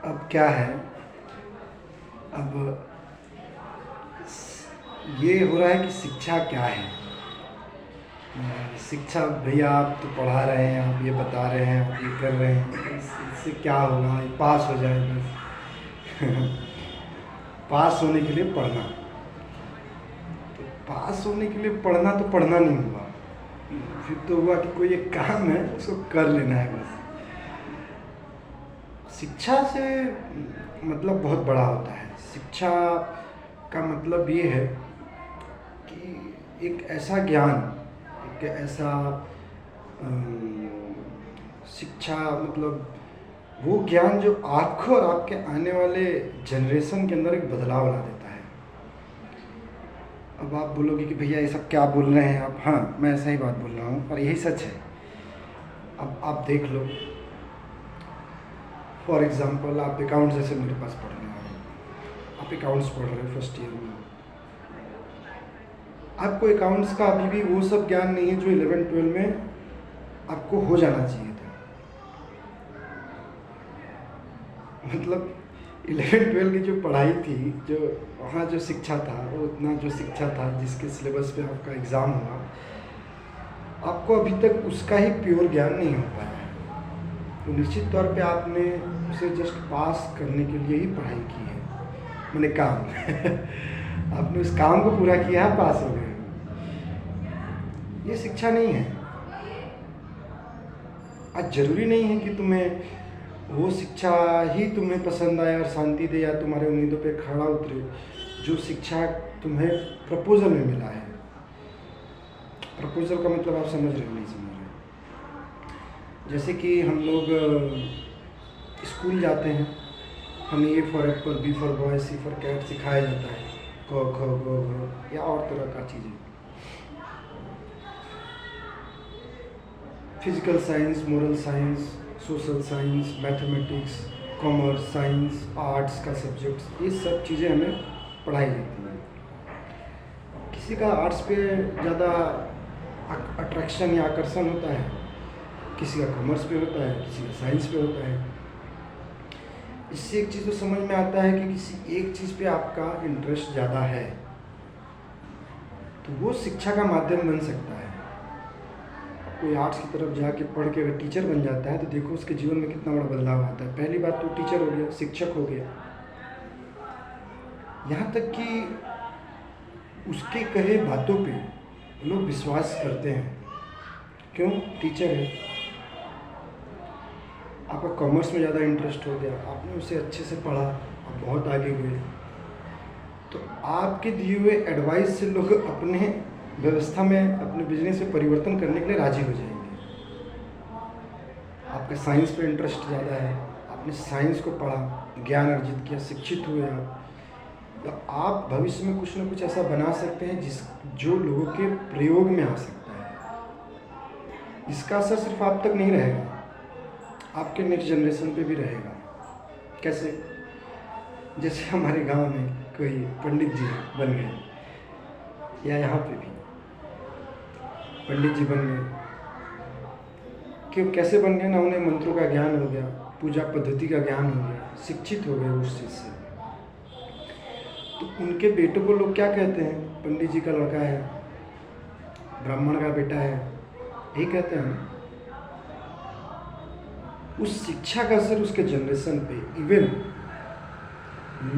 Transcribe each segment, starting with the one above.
अब क्या है, अब ये हो रहा है कि शिक्षा क्या है। शिक्षा भैया आप तो पढ़ा रहे हैं, आप ये बता रहे हैं, आप ये कर रहे हैं, इससे क्या होगा, ये पास हो जाए बस। पास होने के लिए पढ़ना, तो पास होने के लिए पढ़ना तो पढ़ना नहीं हुआ, फिर तो हुआ कि कोई एक काम है उसको कर लेना है बस। शिक्षा से मतलब बहुत बड़ा होता है। शिक्षा का मतलब ये है कि एक ऐसा ज्ञान, एक ऐसा शिक्षा मतलब वो ज्ञान जो आपको और आपके आने वाले जनरेशन के अंदर एक बदलाव ला देता है। अब आप बोलोगे कि भैया ये सब क्या बोल रहे हैं आप। हाँ, मैं ऐसा ही बात बोल रहा हूँ और यही सच है। अब आप देख लो, फॉर एग्ज़ाम्पल आप अकाउंट्स जैसे मेरे पास पढ़ने आ रहे हो, आप अकाउंट्स पढ़ रहे हो फर्स्ट ईयर में, आपको अकाउंट्स का अभी भी वो सब ज्ञान नहीं है जो 11-12 में आपको हो जाना चाहिए था। मतलब 11-12 की जो पढ़ाई थी, जो वहाँ जो शिक्षा था, वो उतना जो शिक्षा था जिसके सिलेबस पे आपका एग्ज़ाम हुआ, आपको अभी तक उसका ही प्योर ज्ञान नहीं हो पाया है। तो निश्चित तौर पे आपने उसे जस्ट पास करने के लिए ही पढ़ाई की है, मैंने काम आपने उस काम को पूरा किया है, पास हो गए। ये शिक्षा नहीं है। आज ज़रूरी नहीं है कि तुम्हें वो शिक्षा ही तुम्हें पसंद आए और शांति दे या तुम्हारे उम्मीदों पे खड़ा उतरे जो शिक्षा तुम्हें प्रपोजल में मिला है। प्रपोजल का मतलब आप समझ रहे हो, नहीं समझ रहे। जैसे कि हम लोग स्कूल जाते हैं, हमें A for apple, B for boy, C for cat सिखाया जाता है, क ख ग घ या और तरह का चीज़ें। Physical science, moral science, social science, mathematics, commerce, science, arts का सब्जेक्ट्स, ये सब चीज़ें हमें पढ़ाई जाती हैं। किसी का आर्ट्स पे ज़्यादा अट्रैक्शन या आकर्षण होता है, किसी का कॉमर्स पे होता है, किसी का साइंस पे होता है। इससे एक चीज़ तो समझ में आता है कि किसी एक चीज़ पे आपका इंटरेस्ट ज़्यादा है, तो वो शिक्षा का माध्यम बन सकता है। कोई आर्ट्स की तरफ जाके पढ़ के अगर टीचर बन जाता है तो देखो उसके जीवन में कितना बड़ा बदलाव आता है। पहली बात तो टीचर हो गया, शिक्षक हो गया, यहाँ तक कि उसके कहे बातों पे लोग विश्वास करते हैं। क्यों? टीचर है। आपका कॉमर्स में ज़्यादा इंटरेस्ट हो गया, आपने उसे अच्छे से पढ़ा, आप बहुत आगे हुए, तो आपके दिए हुए एडवाइस से लोग अपने व्यवस्था में, अपने बिजनेस में परिवर्तन करने के लिए राजी हो जाएंगे। आपका साइंस पे इंटरेस्ट ज़्यादा है, आपने साइंस को पढ़ा, ज्ञान अर्जित किया, शिक्षित हुए आप, तो आप भविष्य में कुछ ना कुछ ऐसा बना सकते हैं जो लोगों के प्रयोग में आ सकता है। इसका असर सिर्फ आप तक नहीं रहेगा, आपके नेक्स्ट जनरेशन पे भी रहेगा। कैसे? जैसे हमारे गांव में कोई पंडित जी बन गए, या यहाँ पे भी पंडित जी बन गए, कि कैसे बन गए ना, उन्हें मंत्रों का ज्ञान हो गया, पूजा पद्धति का ज्ञान हो गया, शिक्षित हो गए उस चीज़ से। तो उनके बेटों को लोग क्या कहते हैं? पंडित जी का लड़का है, ब्राह्मण का बेटा है, यही कहते हैं ना। उस शिक्षा का असर उसके जनरेशन पे, इवन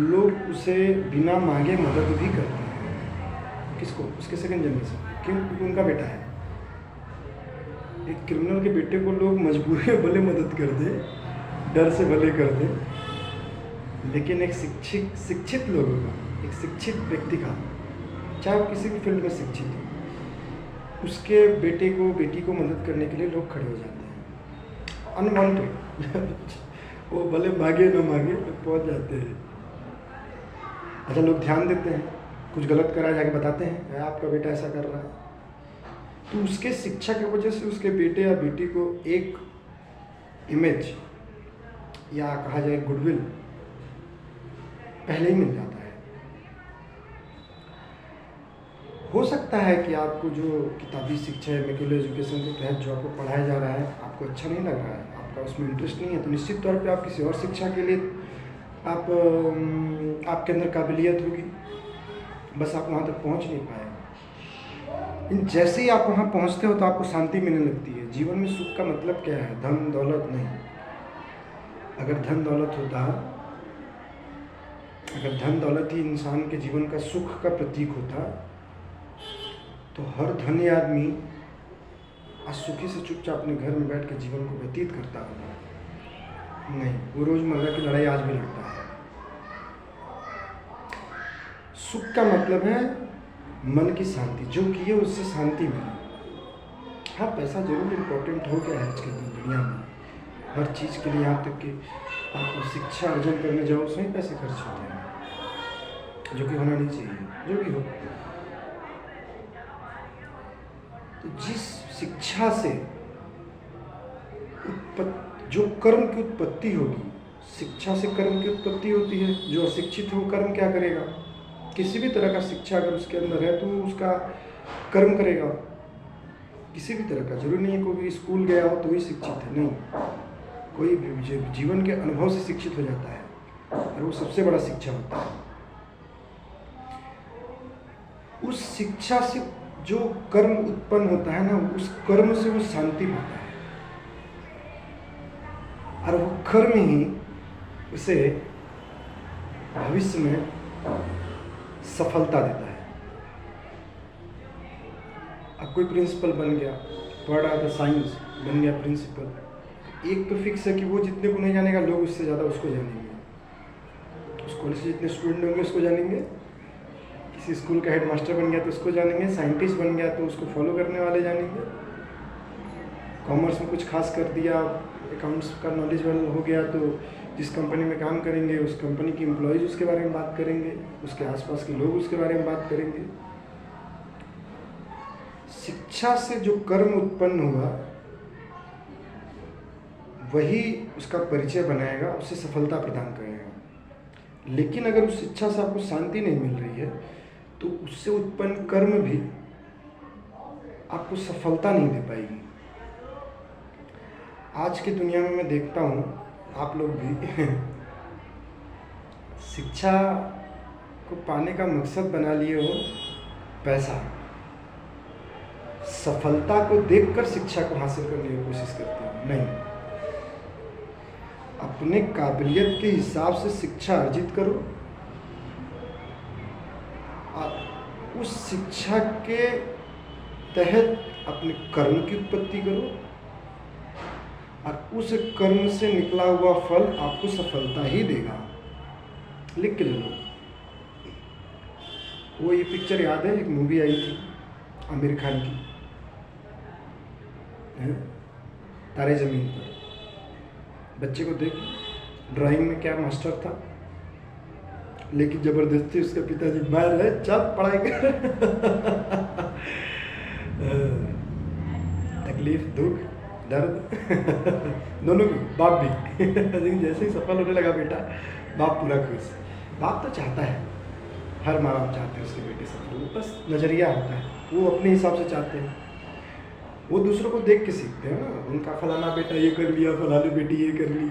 लोग उसे बिना मांगे मदद भी करते हैं। किसको? उसके सेकंड जनरेशन। क्यों? क्योंकि उनका बेटा है। एक क्रिमिनल के बेटे को लोग मजबूरी में भले मदद कर दे, डर से भले कर दे, लेकिन एक शिक्षित लोगों का, एक शिक्षित व्यक्ति का, चाहे वो किसी भी फील्ड में शिक्षित हो, उसके बेटे को, बेटी को मदद करने के लिए लोग खड़े हो जाते हैं अनवांटेड। वो भले मांगे ना मांगे, लोग पहुँच जाते हैं। अच्छा, लोग ध्यान देते हैं, कुछ गलत करा जाके बताते हैं आपका बेटा ऐसा कर रहा है, तो उसके शिक्षा की वजह से उसके बेटे या बेटी को एक इमेज या कहा जाए गुडविल पहले ही मिल जाता है। हो सकता है कि आपको जो किताबी शिक्षा है, मेकुलर एजुकेशन के तहत जो आपको पढ़ाया जा रहा है, आपको अच्छा नहीं लग रहा है, आप आपका उसमें इंटरेस्ट नहीं है, तो निश्चित तौर पे आप किसी और शिक्षा के लिए आप आपके अंदर काबिलियत होगी, बस आप वहाँ तक पहुँच नहीं पाए। जैसे ही आप वहाँ पहुँचते हो तो आपको शांति मिलने लगती है। जीवन में सुख का मतलब क्या है? धन दौलत नहीं। अगर धन दौलत होता, अगर धन दौलत ही इंसान के जीवन का सुख का प्रतीक होता, तो हर धनी आदमी आज सुखी से चुपचाप अपने घर में बैठ के जीवन को व्यतीत करता होगा। नहीं, वो रोजमर्रा की लड़ाई आज भी लड़ता है। सुख का मतलब है मन की शांति, जो किए उससे शांति मिले। हाँ, पैसा जरूर इम्पोर्टेंट हो गया है आज की दुनिया में, हर चीज़ के लिए। यहाँ तक कि आप शिक्षा अर्जन करने जाओ, उसमें पैसे खर्च होते हैं, जो कि होना नहीं चाहिए, जो भी हो। तो जिस शिक्षा से जो कर्म की उत्पत्ति होगी, शिक्षा से कर्म की उत्पत्ति होती है। जो अशिक्षित हो कर्म क्या करेगा? किसी भी तरह का शिक्षा अगर उसके अंदर है तो उसका कर्म करेगा, किसी भी तरह का। जरूरी नहीं है कोई भी स्कूल गया हो तो ही शिक्षित है, नहीं। कोई भी जीवन के अनुभव से शिक्षित हो जाता है, और वो सबसे बड़ा शिक्षा होता है। उस शिक्षा से जो कर्म उत्पन्न होता है ना, उस कर्म से वो शांति पाता है, और वो कर्म ही उसे भविष्य में सफलता देता है। अब कोई प्रिंसिपल बन गया, पढ़ रहा था साइंस, बन गया प्रिंसिपल, एक तो फिक्स है कि वो जितने को नहीं जानेगा, लोग उससे ज़्यादा उसको जानेंगे। उस कॉलेज से जितने स्टूडेंट होंगे उसको जानेंगे। किसी स्कूल का हेडमास्टर बन गया तो उसको जानेंगे, साइंटिस्ट बन गया तो उसको फॉलो करने वाले जानेंगे। कॉमर्स में कुछ खास कर दिया, अकाउंट्स का नॉलेज वाला हो गया तो जिस कंपनी में काम करेंगे उस कंपनी की एम्प्लॉयज़ उसके बारे में बात करेंगे, उसके आसपास के लोग उसके बारे में बात करेंगे। शिक्षा से जो कर्म उत्पन्न हुआ वही उसका परिचय बनाएगा, उससे सफलता प्रदान करेगा। लेकिन अगर उस शिक्षा से आपको शांति नहीं मिल रही है तो उससे उत्पन्न कर्म भी आपको सफलता नहीं दे पाएगी। आज की दुनिया में मैं देखता हूँ, आप लोग भी शिक्षा को पाने का मकसद बना लिए हो पैसा। सफलता को देखकर शिक्षा को हासिल करने की कोशिश करते हो, नहीं। अपने काबिलियत के हिसाब से शिक्षा अर्जित करो, और उस शिक्षा के तहत अपने कर्म की उत्पत्ति करो, और उस कर्म से निकला हुआ फल आपको सफलता ही देगा। लिख के ले लो। वो ये पिक्चर याद है, एक मूवी आई थी आमिर खान की, तारे ज़मीन पर। बच्चे को देख, ड्राइंग में क्या मास्टर था, लेकिन ज़बरदस्ती उसके पिताजी मार रहे, चल पढ़ाई कर। तकलीफ, दुख, दर्द दोनों भी, बाप भी। लेकिन जैसे ही सफल होने लगा बेटा, बाप पूरा खुश। बाप तो चाहता है, हर माँ बाप चाहते हैं उसके बेटे सफल हो, बस नज़रिया होता है, वो अपने हिसाब से चाहते हैं। वो दूसरों को देख के सीखते हैं ना, उनका फलाना बेटा ये कर लिया, फलानी बेटी ये कर ली,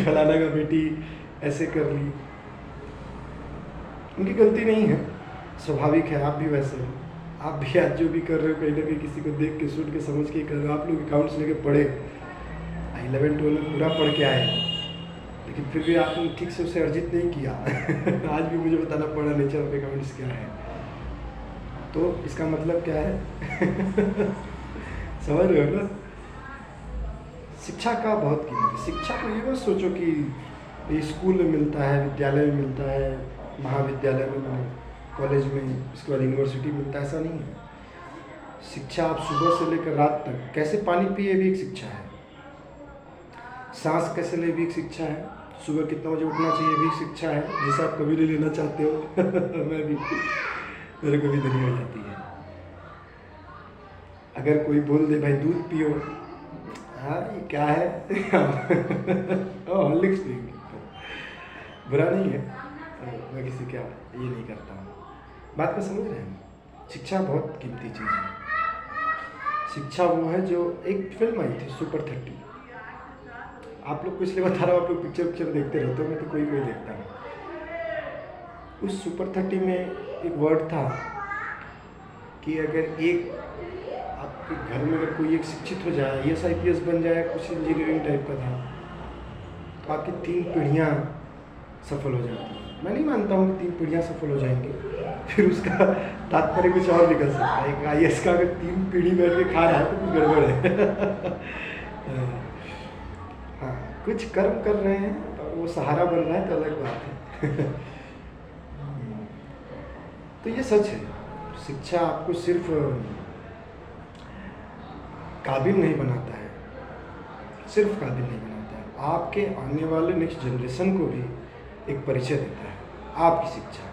फलाना का बेटी ऐसे कर ली। उनकी गलती नहीं है, स्वाभाविक है। आप भी वैसे हो, आप भी आज जो भी कर रहे हो कहीं ना कहीं किसी को देख के सुन के समझ के कर रहे हो। आप लोग अकाउंट्स लेके पढ़े, 11-12 पूरा पढ़ के आए, लेकिन फिर भी आपने ठीक से उसे अर्जित नहीं किया। आज भी मुझे बताना पड़ा नेचर ऑफ अकाउंट्स क्या है, तो इसका मतलब क्या है? समझ रहे हो ना? शिक्षा का बहुत कीमत है। शिक्षा को ये मत सोचो कि स्कूल में मिलता है, विद्यालय में मिलता है, महाविद्यालय में, कॉलेज में, इसके बाद यूनिवर्सिटी मिलता है, ऐसा नहीं है। शिक्षा आप सुबह से लेकर रात तक कैसे पानी पिए भी एक शिक्षा है, सांस कैसे ले भी एक शिक्षा है, सुबह कितना बजे उठना चाहिए भी शिक्षा है, जिसे आप कभी नहीं लेना चाहते हो। मैं भी, मेरे को भी देरी हो जाती है। अगर कोई बोल दे भाई दूध पियो, हाँ ये क्या है? हॉर्लिक्स पिएंगे, बुरा नहीं है, मैं किसी का ये नहीं करता हूँ। बात को समझ रहे हैं? शिक्षा बहुत कीमती चीज़ है। शिक्षा वो है जो, एक फिल्म आई थी सुपर 30, आप लोग को इसलिए बता रहा हूँ, आप लोग पिक्चर देखते रहते हो, मैं तो कोई कोई देखता हूँ। उस सुपर 30 में एक वर्ड था कि अगर एक आपके घर में अगर कोई एक शिक्षित हो जाए, IAS IPS बन जाए, कुछ इंजीनियरिंग टाइप का था, तो आपकी 3 पीढ़ियाँ सफल हो जाती हैं। मैं नहीं मानता हूँ कि 3 पीढ़ियाँ सफल हो जाएंगी, फिर उसका तात्पर्य कुछ और निकल सकता है। एक IAS का अगर 3 पीढ़ी बैठ के खा रहा है तो कुछ गड़बड़ है। हाँ, कुछ कर्म कर रहे हैं और वो सहारा बन रहा है तो अलग बात है। तो ये सच है, शिक्षा आपको सिर्फ काबिल नहीं बनाता है, सिर्फ काबिल नहीं बनाता है, आपके आने वाले नेक्स्ट जनरेशन को भी एक परिचय देता है आपकी शिक्षा।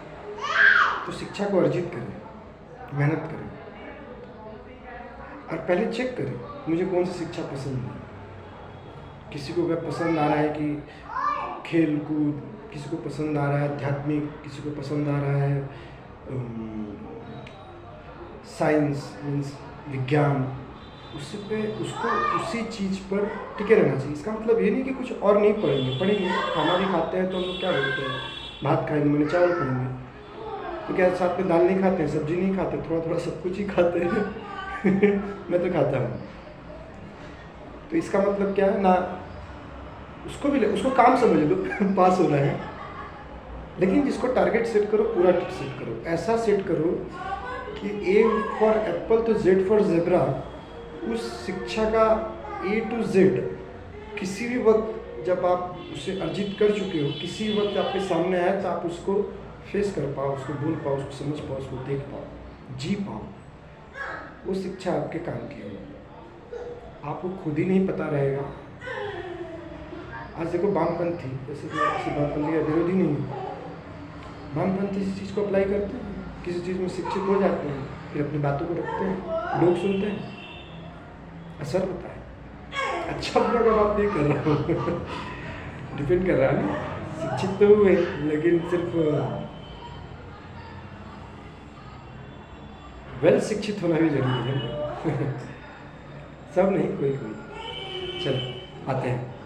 तो शिक्षा को अर्जित करें, मेहनत करें और पहले चेक करें मुझे कौन सी शिक्षा पसंद है। किसी को अगर पसंद आ रहा है कि खेल कूद, किसी को पसंद आ रहा है आध्यात्मिक, किसी को पसंद आ रहा है साइंस मीन्स विज्ञान, उससे उसको उसी चीज़ पर टिके रहना चाहिए। इसका मतलब ये नहीं कि कुछ और नहीं पढ़ेंगे। खाना भी खाते हैं तो हम लोग क्या बोलते हैं, भात खाएंगे मैंने चावल खाएंगे, तो क्या साथ में दाल नहीं खाते हैं, सब्जी नहीं खाते, थोड़ा थोड़ा सब कुछ ही खाते हैं। मैं तो खाता हूँ। तो इसका मतलब क्या है ना, उसको काम समझ लो, पास होना है, लेकिन जिसको टारगेट सेट करो, पूरा सेट करो, ऐसा सेट करो कि A फॉर एप्पल तो Z फॉर ज़ेब्रा, उस शिक्षा का A to Z किसी भी वक्त जब आप उसे अर्जित कर चुके हो, किसी वक्त आपके सामने आया तो आप उसको फेस कर पाओ, उसको बोल पाओ, उसको समझ पाओ, उसको देख पाओ, जी पाओ, वो शिक्षा आपके काम की हो। आपको खुद ही नहीं पता रहेगा। आज देखो वामपंथी, जैसे किसी वामपंथी का विरोधी नहीं है, वामपंथी इस चीज़ को अप्लाई करते हैं, किसी चीज़ में शिक्षित हो जाते हैं, फिर अपनी बातों को रखते हैं, लोग सुनते हैं, असर होता है। अच्छा बुरा का बात नहीं कर रहा हूँ, डिपेंड कर रहा है ना, शिक्षित तो हुए लेकिन सिर्फ वेल शिक्षित होना भी जरूरी है। सब नहीं, कोई कोई। चलो आते हैं।